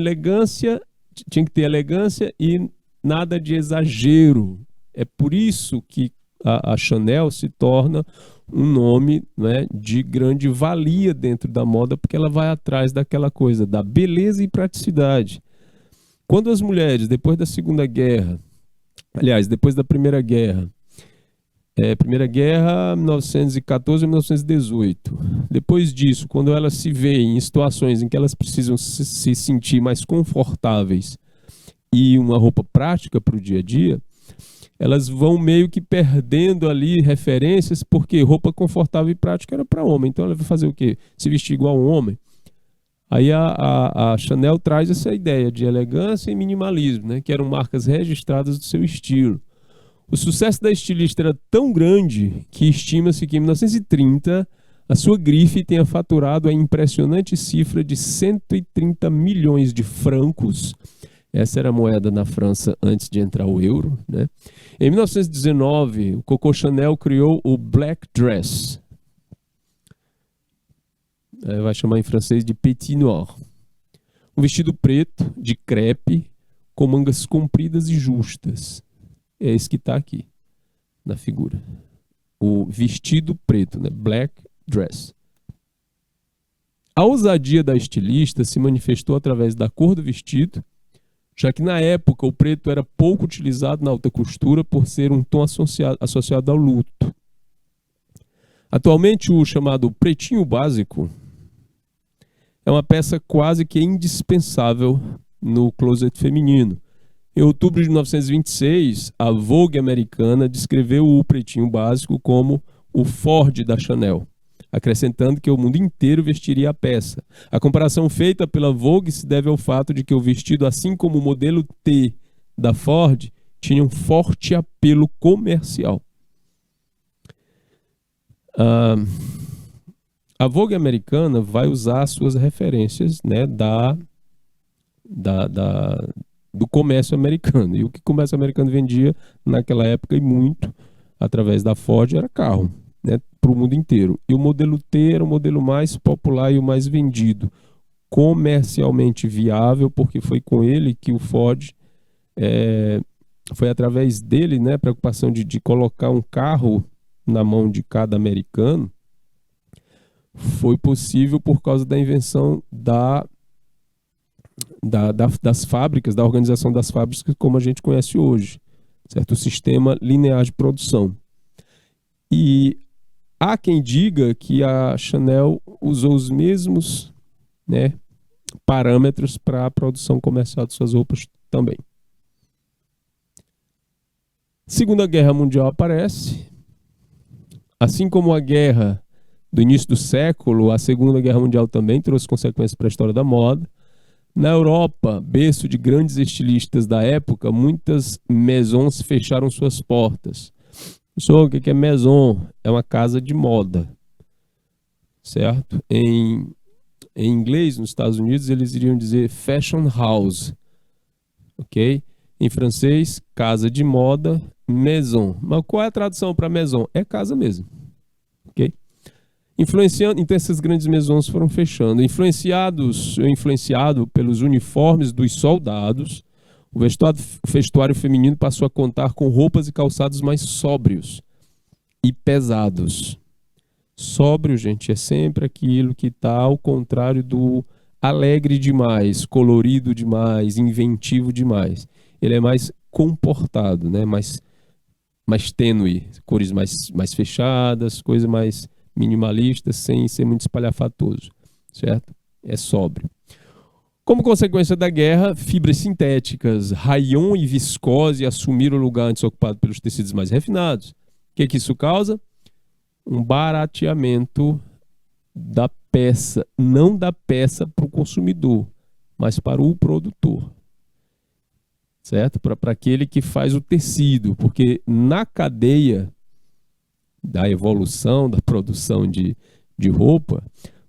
elegância e nada de exagero. É por isso que a Chanel se torna um nome, né, de grande valia dentro da moda, porque ela vai atrás daquela coisa, da beleza e praticidade. Quando as mulheres, depois da Segunda Guerra, aliás, depois da Primeira Guerra, Primeira Guerra, 1914 e 1918. Depois disso, quando elas se veem em situações em que elas precisam se sentir mais confortáveis e uma roupa prática para o dia a dia, elas vão meio que perdendo ali referências, porque roupa confortável e prática era para homem. Então ela vai fazer o quê? Se vestir igual um homem. Aí a Chanel traz essa ideia de elegância e minimalismo, né, que eram marcas registradas do seu estilo. O sucesso da estilista era tão grande que estima-se que em 1930 a sua grife tenha faturado a impressionante cifra de 130 milhões de francos. Essa era a moeda na França antes de entrar o euro, né? Em 1919, o Coco Chanel criou o Black Dress. Vai chamar em francês de Petit Noir. Um vestido preto, de crepe, com mangas compridas e justas. É esse que está aqui, na figura. O vestido preto, né? Black Dress. A ousadia da estilista se manifestou através da cor do vestido, já que na época o preto era pouco utilizado na alta costura por ser um tom associado ao luto. Atualmente o chamado pretinho básico é uma peça quase que indispensável no closet feminino. Em outubro de 1926, a Vogue americana descreveu o pretinho básico como o Ford da Chanel, acrescentando que o mundo inteiro vestiria a peça. A comparação feita pela Vogue se deve ao fato de que o vestido, assim como o modelo T da Ford, tinha um forte apelo comercial. A Vogue americana vai usar suas referências, né, do comércio americano. E o que o comércio americano vendia naquela época, e muito, através da Ford, era carro, né, para o mundo inteiro. E o modelo T era o modelo mais popular e o mais vendido, comercialmente viável, porque foi com ele que o Ford, foi através dele, né, a preocupação de colocar um carro na mão de cada americano, foi possível por causa da invenção das fábricas, da organização das fábricas como a gente conhece hoje, certo? O sistema linear de produção. E há quem diga que a Chanel usou os mesmos, né, parâmetros para a produção comercial de suas roupas também. Segunda Guerra Mundial aparece. Assim como a guerra do início do século, a Segunda Guerra Mundial também trouxe consequências para a história da moda. Na Europa, berço de grandes estilistas da época, muitas maisons fecharam suas portas. Pessoal, o que é maison? É uma casa de moda, certo? Em inglês, nos Estados Unidos, eles iriam dizer fashion house, ok? Em francês, casa de moda, maison. Mas qual é a tradução para maison? É casa mesmo, ok? Influenciando, então essas grandes maisons foram fechando. Influenciado pelos uniformes dos soldados, o vestuário feminino passou a contar com roupas e calçados mais sóbrios e pesados. Sóbrio, gente, é sempre aquilo que está ao contrário do alegre demais, colorido demais, inventivo demais. Ele é mais comportado, né? mais tênue, cores mais fechadas, coisas mais minimalistas, sem ser muito espalhafatoso, certo? É sóbrio. Como consequência da guerra, fibras sintéticas, rayon e viscose assumiram o lugar antes ocupado pelos tecidos mais refinados. O que isso causa? Um barateamento da peça, não da peça para o consumidor, mas para o produtor, certo? Para aquele que faz o tecido, porque na cadeia da evolução, da produção de roupa,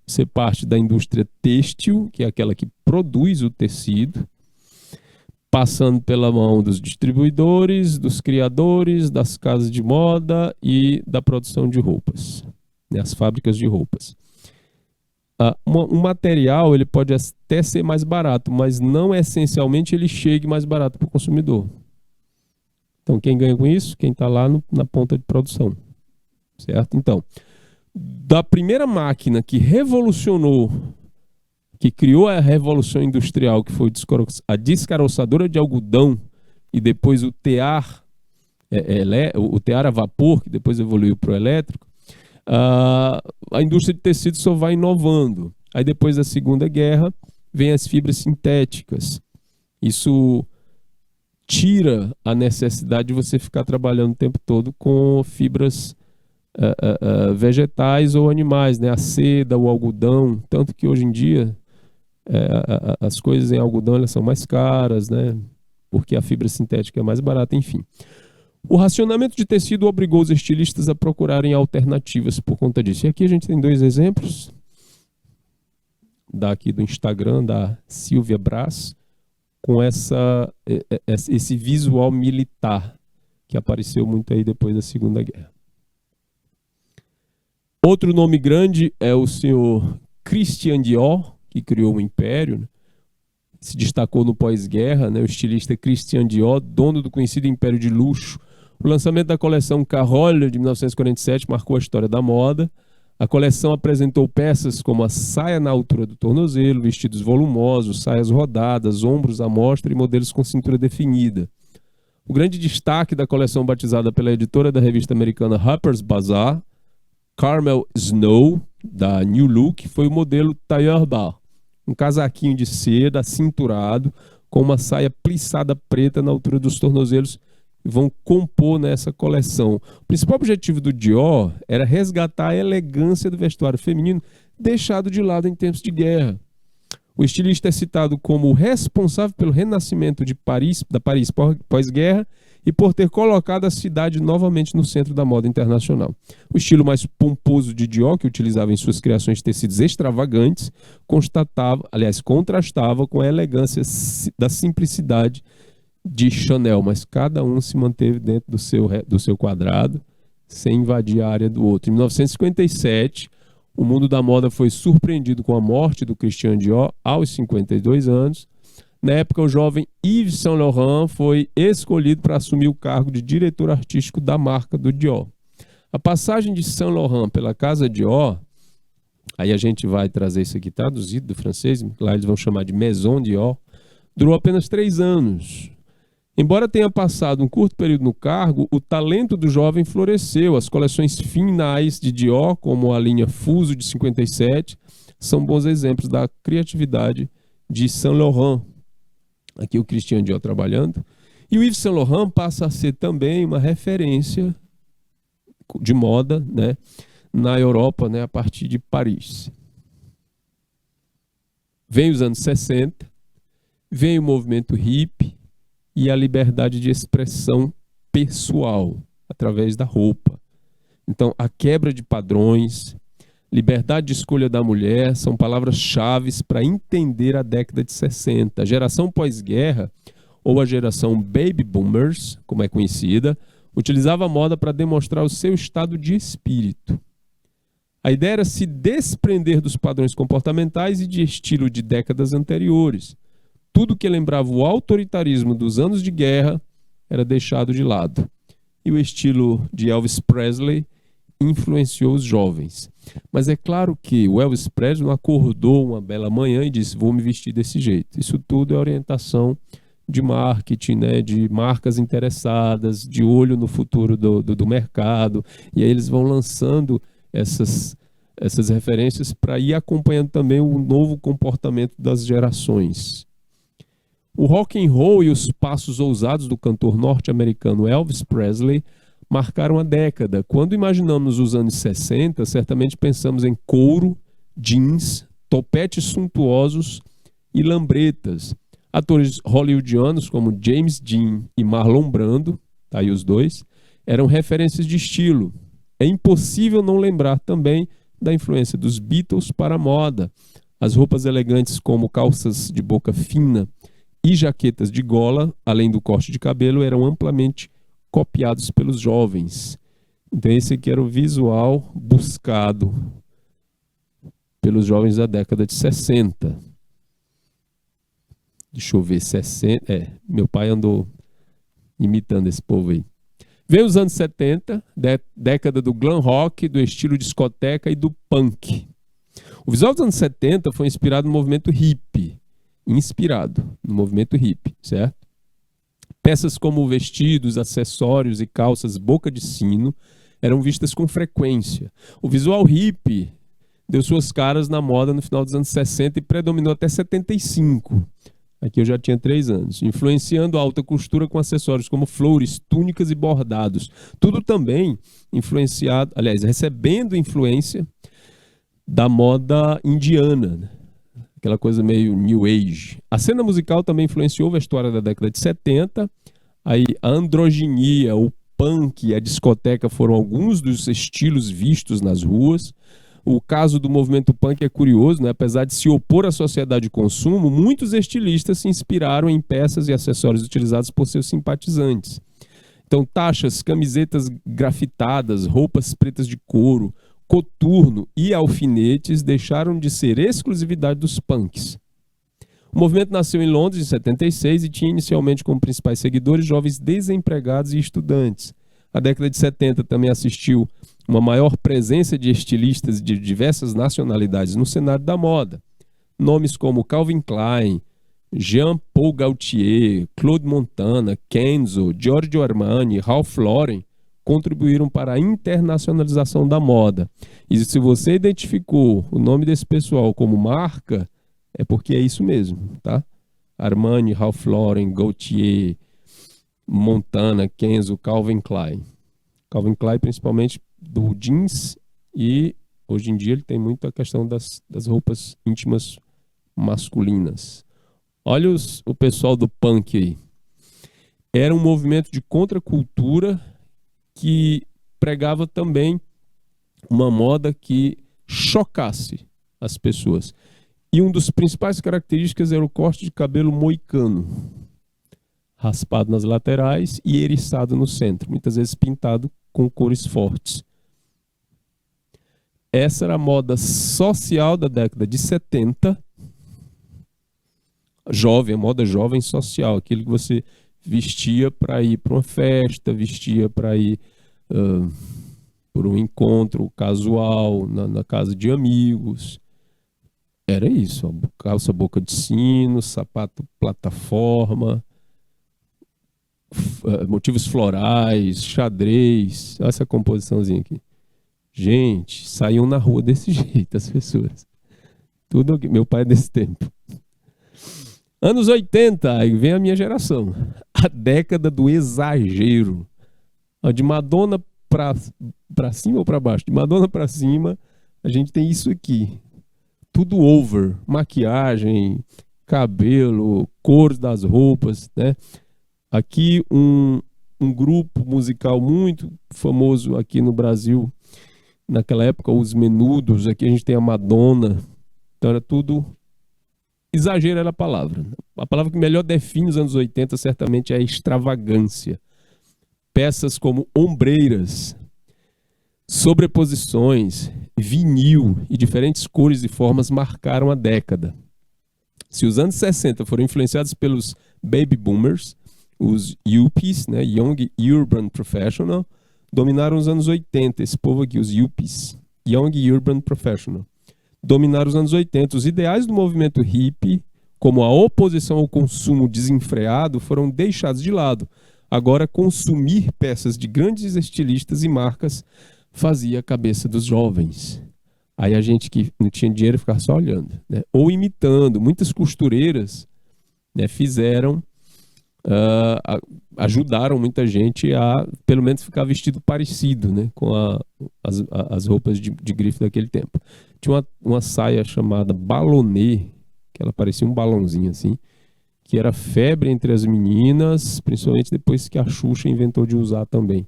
você parte da indústria têxtil, que é aquela que produz o tecido, passando pela mão dos distribuidores, dos criadores, das casas de moda e da produção de roupas, né, as fábricas de roupas. Um material ele pode até ser mais barato, mas não essencialmente ele chegue mais barato para o consumidor. Então quem ganha com isso? Quem está lá na ponta de produção, certo? Então, da primeira máquina que revolucionou, que criou a revolução industrial, que foi a descaroçadora de algodão, e depois o tear a vapor, que depois evoluiu para o elétrico, a indústria de tecido só vai inovando. Aí depois da Segunda Guerra, vem as fibras sintéticas. Isso tira a necessidade de você ficar trabalhando o tempo todo com fibras vegetais ou animais, né? A seda, o algodão, tanto que hoje em dia as coisas em algodão elas são mais caras, né? Porque a fibra sintética é mais barata, enfim. O racionamento de tecido obrigou os estilistas a procurarem alternativas por conta disso. E aqui a gente tem dois exemplos, daqui do Instagram, da Silvia Brás, com esse visual militar que apareceu muito aí depois da Segunda Guerra. Outro nome grande é o senhor Christian Dior, que criou o império, né? Se destacou no pós-guerra, né? O estilista Christian Dior, dono do conhecido império de luxo. O lançamento da coleção Carole de 1947 marcou a história da moda. A coleção apresentou peças como a saia na altura do tornozelo, vestidos volumosos, saias rodadas, ombros à mostra e modelos com cintura definida. O grande destaque da coleção batizada pela editora da revista americana Harper's Bazaar, Carmel Snow, da New Look, foi o modelo Tailleur Bar, um casaquinho de seda acinturado com uma saia plissada preta na altura dos tornozelos, que vão compor nessa coleção. O principal objetivo do Dior era resgatar a elegância do vestuário feminino deixado de lado em tempos de guerra. O estilista é citado como o responsável pelo renascimento da Paris pós-guerra e por ter colocado a cidade novamente no centro da moda internacional. O estilo mais pomposo de Dior, que utilizava em suas criações tecidos extravagantes, contrastava com a elegância da simplicidade de Chanel, mas cada um se manteve dentro do seu quadrado, sem invadir a área do outro. Em 1957, o mundo da moda foi surpreendido com a morte do Christian Dior aos 52 anos. Na época, o jovem Yves Saint Laurent foi escolhido para assumir o cargo de diretor artístico da marca do Dior. A passagem de Saint Laurent pela casa Dior, aí a gente vai trazer isso aqui traduzido do francês, lá eles vão chamar de Maison Dior, durou apenas 3 anos. Embora tenha passado um curto período no cargo, o talento do jovem floresceu. As coleções finais de Dior, como a linha Fuso de 57, são bons exemplos da criatividade de Saint Laurent. Aqui o Christian Dior trabalhando. E o Yves Saint Laurent passa a ser também uma referência de moda, né, na Europa, né, a partir de Paris. Vem os anos 60, vem o movimento hippie e a liberdade de expressão pessoal, através da roupa. Então, a quebra de padrões, liberdade de escolha da mulher são palavras-chave para entender a década de 60. A geração pós-guerra, ou a geração Baby Boomers, como é conhecida, utilizava a moda para demonstrar o seu estado de espírito. A ideia era se desprender dos padrões comportamentais e de estilo de décadas anteriores. Tudo que lembrava o autoritarismo dos anos de guerra era deixado de lado. E o estilo de Elvis Presley influenciou os jovens. Mas é claro que o Elvis Presley não acordou uma bela manhã e disse, vou me vestir desse jeito. Isso tudo é orientação de marketing, né, de marcas interessadas, de olho no futuro do mercado. E aí eles vão lançando essas referências para ir acompanhando também o novo comportamento das gerações. O rock and roll e os passos ousados do cantor norte-americano Elvis Presley marcaram a década. Quando imaginamos os anos 60, certamente pensamos em couro, jeans, topetes suntuosos e lambretas. Atores hollywoodianos como James Dean e Marlon Brando, tá aí os dois, eram referências de estilo. É impossível não lembrar também da influência dos Beatles para a moda. As roupas elegantes como calças de boca fina e jaquetas de gola, além do corte de cabelo, eram amplamente copiados pelos jovens. Então esse aqui era o visual buscado pelos jovens da década de 60. Deixa eu ver, 60... meu pai andou imitando esse povo aí. Vem os anos 70, década do glam rock, do estilo discoteca e do punk. O visual dos anos 70 foi inspirado no movimento hippie. Certo? Peças como vestidos, acessórios e calças boca de sino eram vistas com frequência. O visual hippie deu suas caras na moda no final dos anos 60 e predominou até 75. Aqui eu já tinha 3 anos. Influenciando a alta costura com acessórios como flores, túnicas e bordados. Tudo também influenciado, aliás, recebendo influência da moda indiana, né? Aquela coisa meio New Age. A cena musical também influenciou a história da década de 70. Aí a androginia, o punk e a discoteca foram alguns dos estilos vistos nas ruas. O caso do movimento punk é curioso, né? Apesar de se opor à sociedade de consumo, muitos estilistas se inspiraram em peças e acessórios utilizados por seus simpatizantes. Então, taxas, camisetas grafitadas, roupas pretas de couro, coturno e alfinetes deixaram de ser exclusividade dos punks. O movimento nasceu em Londres em 76 e tinha inicialmente como principais seguidores jovens desempregados e estudantes. A década de 70 também assistiu uma maior presença de estilistas de diversas nacionalidades no cenário da moda. Nomes como Calvin Klein, Jean Paul Gaultier, Claude Montana, Kenzo, Giorgio Armani, Ralph Lauren contribuíram para a internacionalização da moda. E se você identificou o nome desse pessoal como marca, é porque é isso mesmo, tá? Armani, Ralph Lauren, Gaultier, Montana, Kenzo, Calvin Klein. Calvin Klein principalmente do jeans e hoje em dia ele tem muito a questão das roupas íntimas masculinas. Olha o pessoal do punk aí. Era um movimento de contracultura que pregava também uma moda que chocasse as pessoas. E uma das principais características era o corte de cabelo moicano, raspado nas laterais e eriçado no centro, muitas vezes pintado com cores fortes. Essa era a moda social da década de 70, jovem, a moda jovem social, aquilo que você vestia para ir para uma festa, vestia para ir por um encontro casual, na casa de amigos. Era isso, calça boca de sino, sapato plataforma, motivos florais, xadrez. Olha essa composiçãozinha aqui. Gente, saíam na rua desse jeito as pessoas. Tudo meu pai é desse tempo. Anos 80, aí vem a minha geração. A década do exagero. De Madonna para cima ou para baixo? De Madonna para cima, a gente tem isso aqui. Tudo over. Maquiagem, cabelo, cores das roupas, né? Aqui um grupo musical muito famoso aqui no Brasil, naquela época, os Menudos. Aqui a gente tem a Madonna. Então era tudo... Exagero era a palavra. A palavra que melhor define os anos 80 certamente é a extravagância. Peças como ombreiras, sobreposições, vinil e diferentes cores e formas marcaram a década. Se os anos 60 foram influenciados pelos baby boomers, os Yuppies, né, Young Urban Professional, dominaram os anos 80. Esse povo aqui, os Yuppies, Young Urban Professional, dominaram os anos 80. Os ideais do movimento hippie, como a oposição ao consumo desenfreado, foram deixados de lado. Agora, consumir peças de grandes estilistas e marcas fazia a cabeça dos jovens. Aí a gente que não tinha dinheiro ficava só olhando, né? Ou imitando. Muitas costureiras, né, ajudaram muita gente a, pelo menos, ficar vestido parecido, né, com as roupas de grife daquele tempo. Tinha uma saia chamada balonê, que ela parecia um balãozinho assim, que era febre entre as meninas, principalmente depois que a Xuxa inventou de usar também.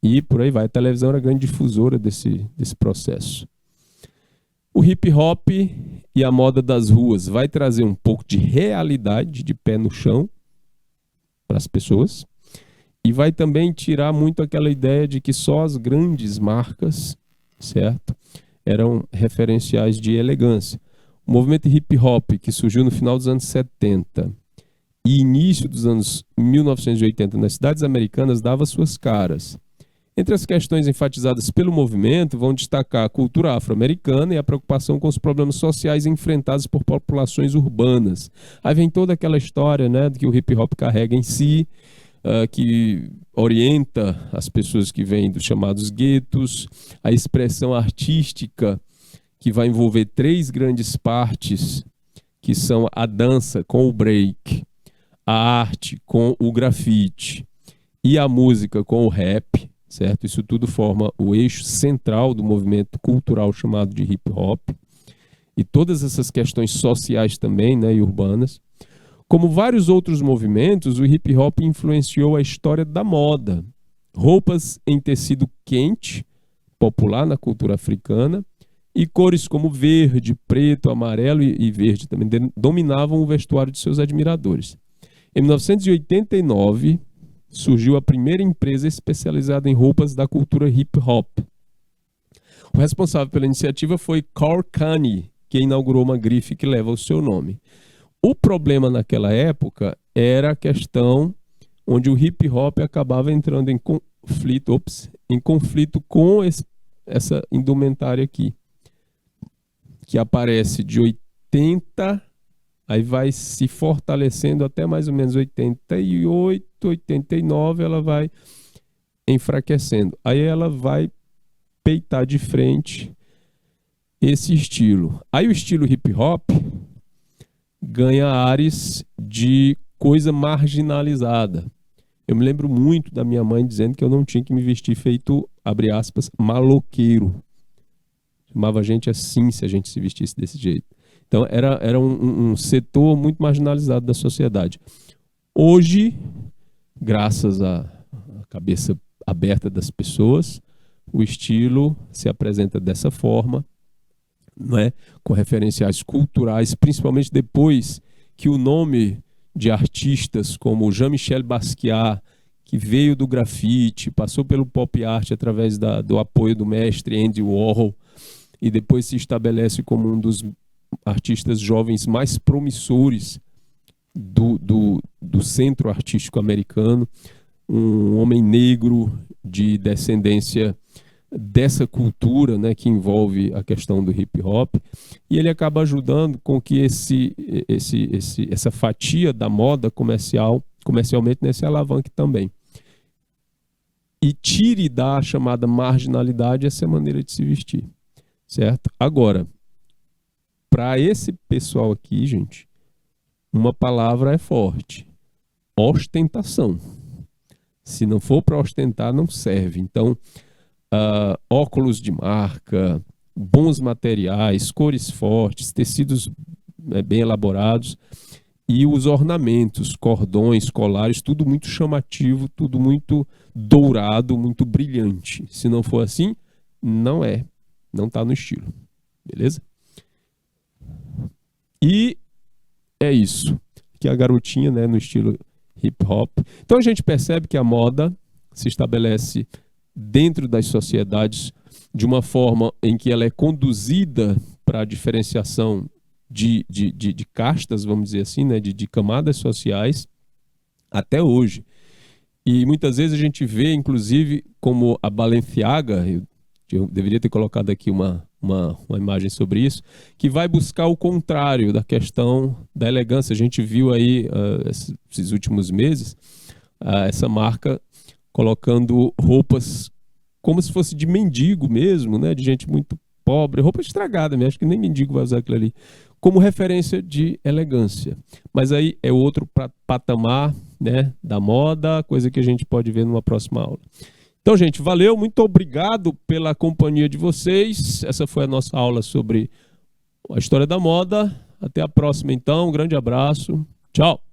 E por aí vai. A televisão era a grande difusora desse processo. O hip hop e a moda das ruas vai trazer um pouco de realidade, de pé no chão, para as pessoas. E vai também tirar muito aquela ideia de que só as grandes marcas, certo, eram referenciais de elegância. O movimento hip hop, que surgiu no final dos anos 70 e início dos anos 1980 nas cidades americanas, dava suas caras. Entre as questões enfatizadas pelo movimento, vão destacar a cultura afro-americana e a preocupação com os problemas sociais enfrentados por populações urbanas. Aí vem toda aquela história, né, que o hip hop carrega em si, que orienta as pessoas que vêm dos chamados guetos, a expressão artística, que vai envolver 3 grandes partes, que são a dança com o break, a arte com o grafite e a música com o rap, certo? Isso tudo forma o eixo central do movimento cultural chamado de hip hop. E todas essas questões sociais também, né, e urbanas. Como vários outros movimentos, o hip hop influenciou a história da moda. Roupas em tecido quente, popular na cultura africana, e cores como verde, preto, amarelo e verde também dominavam o vestuário de seus admiradores. Em 1989, surgiu a primeira empresa especializada em roupas da cultura hip hop. O responsável pela iniciativa foi Carl Kani, que inaugurou uma grife que leva o seu nome. O problema naquela época era a questão onde o hip hop acabava entrando em conflito com essa indumentária aqui, que aparece de 80, aí vai se fortalecendo até mais ou menos 88, 89, ela vai enfraquecendo. Aí ela vai peitar de frente esse estilo. Aí o estilo hip hop ganha ares de coisa marginalizada. Eu me lembro muito da minha mãe dizendo que eu não tinha que me vestir feito, abre aspas, maloqueiro. Chamava a gente assim se a gente se vestisse desse jeito. Então era um setor muito marginalizado da sociedade. Hoje, graças à cabeça aberta das pessoas, o estilo se apresenta dessa forma, não é? Com referenciais culturais, principalmente depois que o nome de artistas como Jean-Michel Basquiat, que veio do grafite, passou pelo pop art através do apoio do mestre Andy Warhol, e depois se estabelece como um dos artistas jovens mais promissores do centro artístico americano, um homem negro de descendência dessa cultura, né, que envolve a questão do hip hop, e ele acaba ajudando com que essa fatia da moda comercialmente nesse alavanque também. E tire da chamada marginalidade essa maneira de se vestir, certo? Agora, para esse pessoal aqui, gente, uma palavra é forte: ostentação. Se não for para ostentar, não serve. Então, óculos de marca, bons materiais, cores fortes, tecidos bem elaborados e os ornamentos, cordões, colares, tudo muito chamativo, tudo muito dourado, muito brilhante. Se não for assim, não está no estilo. Beleza? E é isso. Aqui a garotinha, né, no estilo hip hop. Então a gente percebe que a moda se estabelece dentro das sociedades de uma forma em que ela é conduzida para a diferenciação de castas, vamos dizer assim, né, de camadas sociais, até hoje. E muitas vezes a gente vê, inclusive, como a Balenciaga, eu deveria ter colocado aqui uma imagem sobre isso, que vai buscar o contrário da questão da elegância. A gente viu aí, esses últimos meses, essa marca colocando roupas como se fosse de mendigo mesmo, né? De gente muito pobre, roupa estragada mesmo, acho que nem mendigo vai usar aquilo ali, como referência de elegância. Mas aí é outro patamar, né, da moda, coisa que a gente pode ver numa próxima aula. Então, gente, valeu, muito obrigado pela companhia de vocês. Essa foi a nossa aula sobre a história da moda. Até a próxima, então. Um grande abraço. Tchau.